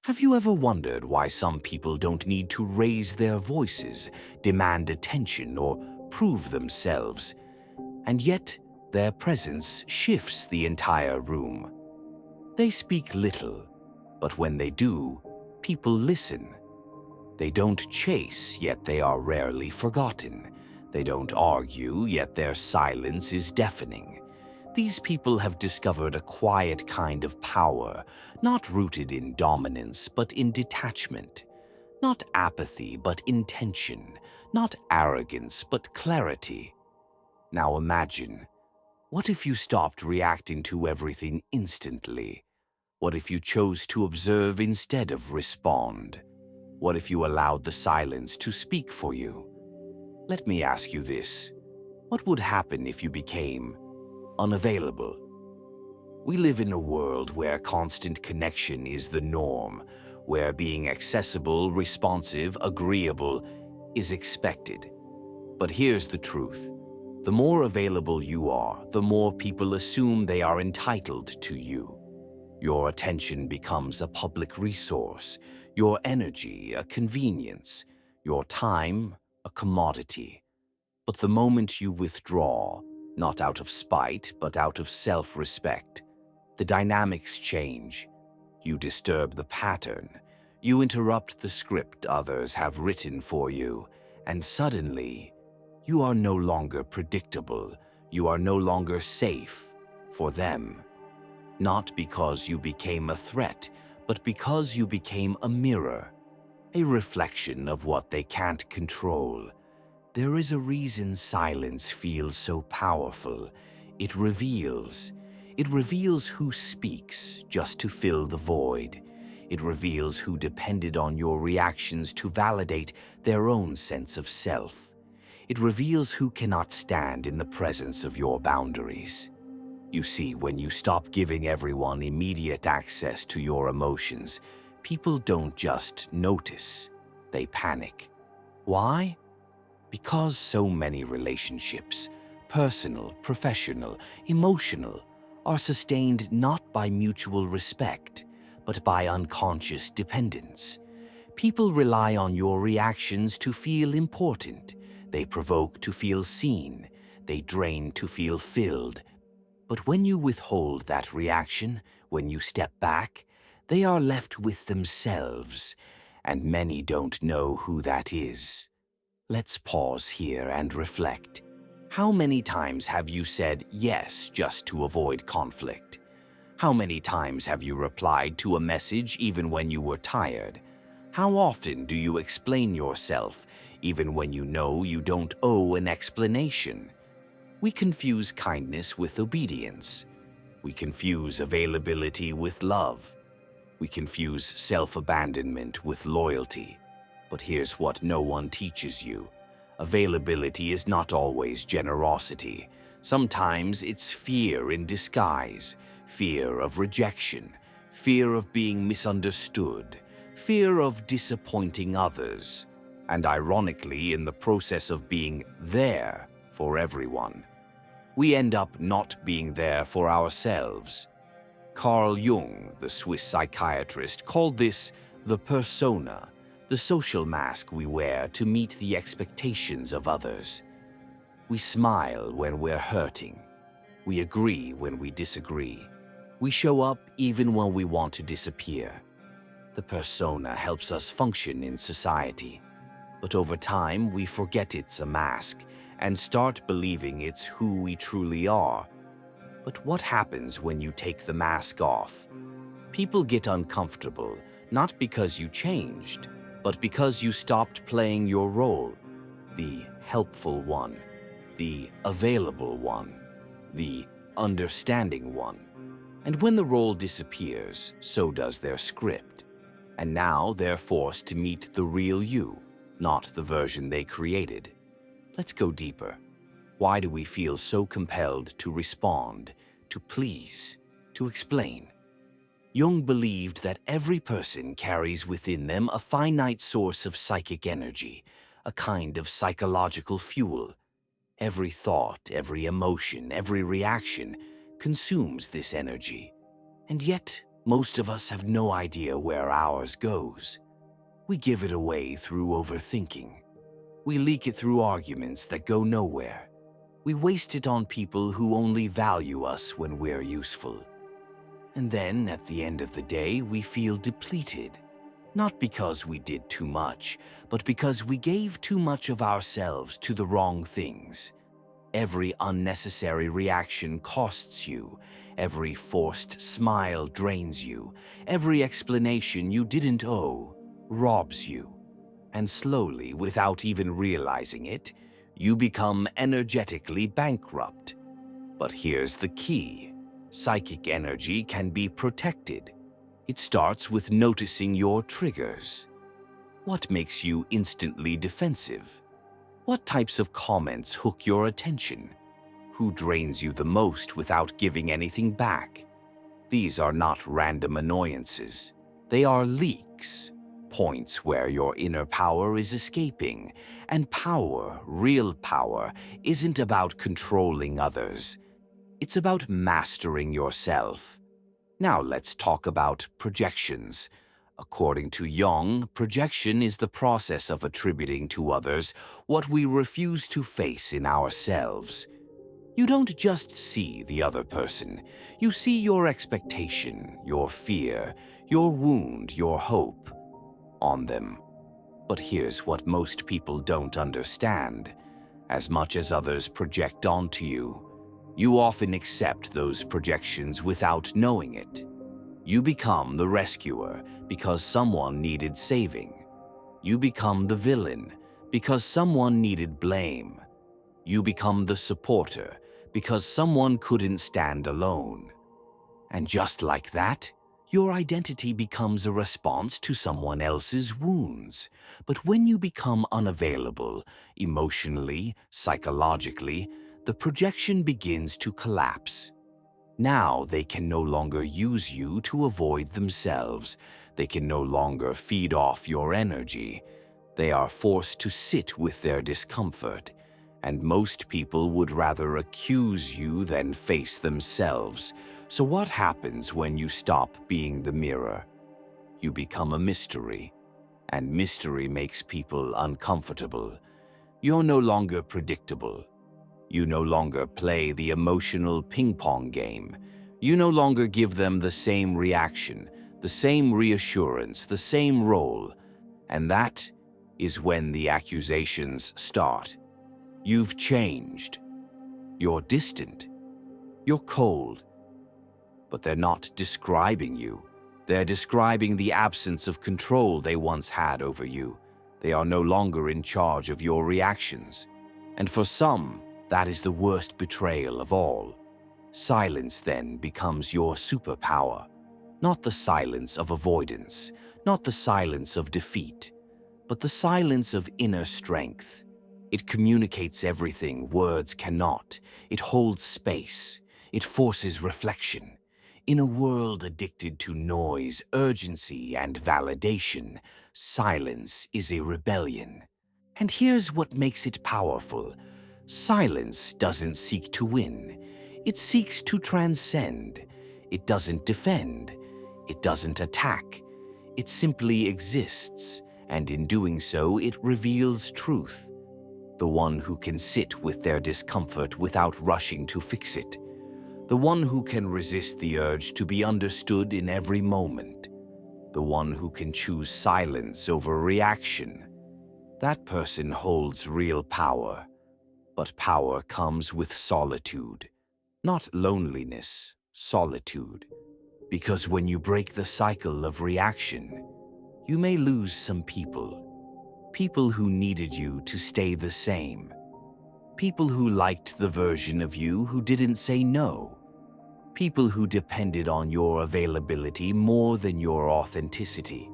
Have you ever wondered why some people don't need to raise their voices, demand attention, or prove themselves, and yet their presence shifts the entire room? They speak little, but when they do, people listen. They don't chase, yet they are rarely forgotten. They don't argue, yet their silence is deafening. These people have discovered a quiet kind of power, not rooted in dominance, but in detachment. Not apathy, but intention. Not arrogance, but clarity. Now imagine, what if you stopped reacting to everything instantly? What if you chose to observe instead of respond? What if you allowed the silence to speak for you? Let me ask you this. What would happen if you became unavailable? We live in a world where constant connection is the norm, where being accessible, responsive, agreeable is expected. But here's the truth. The more available you are, the more people assume they are entitled to you. Your attention becomes a public resource, your energy a convenience, your time a commodity. But the moment you withdraw, not out of spite, but out of self-respect, the dynamics change. You disturb the pattern. You interrupt the script others have written for you, and suddenly, you are no longer predictable. You are no longer safe for them. Not because you became a threat, but because you became a mirror, a reflection of what they can't control. There is a reason silence feels so powerful. It reveals. It reveals who speaks just to fill the void. It reveals who depended on your reactions to validate their own sense of self. It reveals who cannot stand in the presence of your boundaries. You see, when you stop giving everyone immediate access to your emotions, people don't just notice, they panic. Why? Because so many relationships, personal, professional, emotional, are sustained not by mutual respect, but by unconscious dependence. People rely on your reactions to feel important. They provoke to feel seen. They drain to feel filled. But when you withhold that reaction, when you step back, they are left with themselves, and many don't know who that is. Let's pause here and reflect. How many times have you said yes just to avoid conflict? How many times have you replied to a message even when you were tired? How often do you explain yourself even when you know you don't owe an explanation? We confuse kindness with obedience. We confuse availability with love. We confuse self-abandonment with loyalty. But here's what no one teaches you. Availability is not always generosity. Sometimes it's fear in disguise, fear of rejection, fear of being misunderstood, fear of disappointing others, and ironically, in the process of being there for everyone, we end up not being there for ourselves. Carl Jung, the Swiss psychiatrist, called this the persona, the social mask we wear to meet the expectations of others. We smile when we're hurting. We agree when we disagree. We show up even when we want to disappear. The persona helps us function in society, but over time we forget it's a mask and start believing it's who we truly are. But what happens when you take the mask off? People get uncomfortable, not because you changed, but because you stopped playing your role, the helpful one, the available one, the understanding one. And when the role disappears, so does their script. And now they're forced to meet the real you, not the version they created. Let's go deeper. Why do we feel so compelled to respond, to please, to explain? Jung believed that every person carries within them a finite source of psychic energy, a kind of psychological fuel. Every thought, every emotion, every reaction consumes this energy. And yet, Most of us have no idea where ours goes. We give it away through overthinking. We leak it through arguments that go nowhere. We waste it on people who only value us when we're useful. And then, at the end of the day, we feel depleted. Not because we did too much, but because we gave too much of ourselves to the wrong things. Every unnecessary reaction costs you. Every forced smile drains you. Every explanation you didn't owe robs you. And slowly, without even realizing it, you become energetically bankrupt. But here's the key. Psychic energy can be protected. It starts with noticing your triggers. What makes you instantly defensive? What types of comments hook your attention? Who drains you the most without giving anything back? These are not random annoyances. They are leaks, points where your inner power is escaping. And power, real power, isn't about controlling others. It's about mastering yourself. Now let's talk about projections. According to Jung, projection is the process of attributing to others what we refuse to face in ourselves. You don't just see the other person. You see your expectation, your fear, your wound, your hope on them. But here's what most people don't understand. As much as others project onto you, you often accept those projections without knowing it. You become the rescuer because someone needed saving. You become the villain because someone needed blame. You become the supporter because someone couldn't stand alone. And just like that, your identity becomes a response to someone else's wounds. But when you become unavailable, emotionally, psychologically, the projection begins to collapse. Now they can no longer use you to avoid themselves. They can no longer feed off your energy. They are forced to sit with their discomfort. And most people would rather accuse you than face themselves. So what happens when you stop being the mirror? You become a mystery. And mystery makes people uncomfortable. You're no longer predictable. You no longer play the emotional ping-pong game. You no longer give them the same reaction, the same reassurance, the same role. And that is when the accusations start. You've changed. You're distant. You're cold. But they're not describing you. They're describing the absence of control they once had over you. They are no longer in charge of your reactions. And for some, that is the worst betrayal of all. Silence then becomes your superpower. Not the silence of avoidance, not the silence of defeat, but the silence of inner strength. It communicates everything words cannot. It holds space. It forces reflection. In a world addicted to noise, urgency, and validation, silence is a rebellion. And here's what makes it powerful. Silence doesn't seek to win. It seeks to transcend. It doesn't defend. It doesn't attack. It simply exists, and in doing so, it reveals truth. The one who can sit with their discomfort without rushing to fix it. The one who can resist the urge to be understood in every moment. The one who can choose silence over reaction. That person holds real power. But power comes with solitude. Not loneliness, solitude. Because when you break the cycle of reaction, you may lose some people. People who needed you to stay the same. People who liked the version of you who didn't say no. People who depended on your availability more than your authenticity.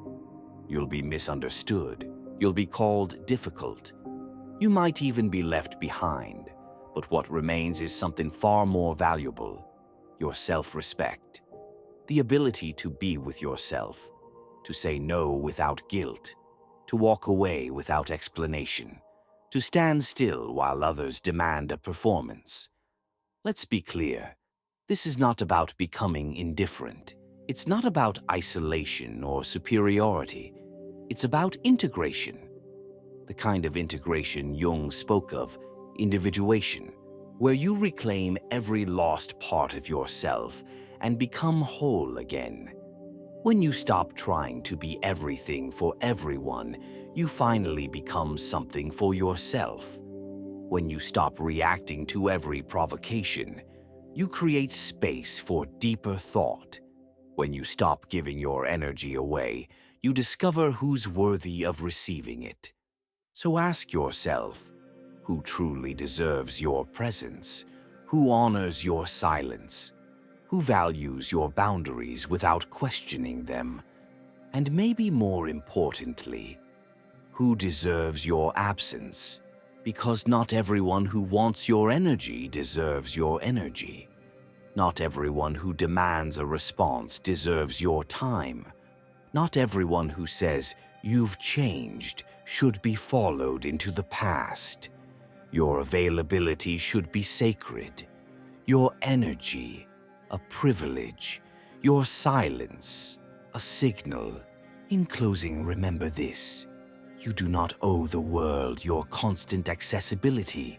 You'll be misunderstood. You'll be called difficult. You might even be left behind. But what remains is something far more valuable. Your self-respect. The ability to be with yourself. To say no without guilt. To walk away without explanation, to stand still while others demand a performance. Let's be clear, this is not about becoming indifferent. It's not about isolation or superiority. It's about integration. The kind of integration Jung spoke of, individuation, where you reclaim every lost part of yourself and become whole again. When you stop trying to be everything for everyone, you finally become something for yourself. When you stop reacting to every provocation, you create space for deeper thought. When you stop giving your energy away, you discover who's worthy of receiving it. So ask yourself, who truly deserves your presence? Who honors your silence? Who values your boundaries without questioning them? And maybe more importantly, who deserves your absence? Because not everyone who wants your energy deserves your energy. Not everyone who demands a response deserves your time. Not everyone who says, "You've changed," should be followed into the past. Your availability should be sacred. Your energy, a privilege. Your silence, a signal. In closing, remember this. You do not owe the world your constant accessibility.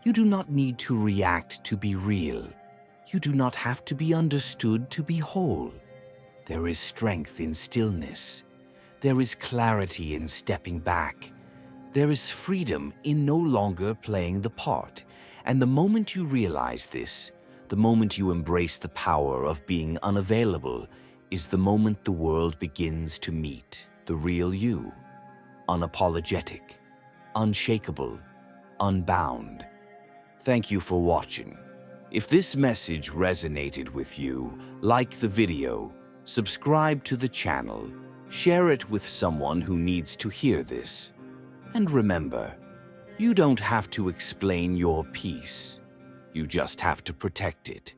You do not need to react to be real. You do not have to be understood to be whole. There is strength in stillness. There is clarity in stepping back. There is freedom in no longer playing the part. And the moment you realize this, the moment you embrace the power of being unavailable, is the moment the world begins to meet the real you. Unapologetic, unshakable, unbound. Thank you for watching. If this message resonated with you, like the video, subscribe to the channel, share it with someone who needs to hear this. And remember, you don't have to explain your peace. You just have to protect it.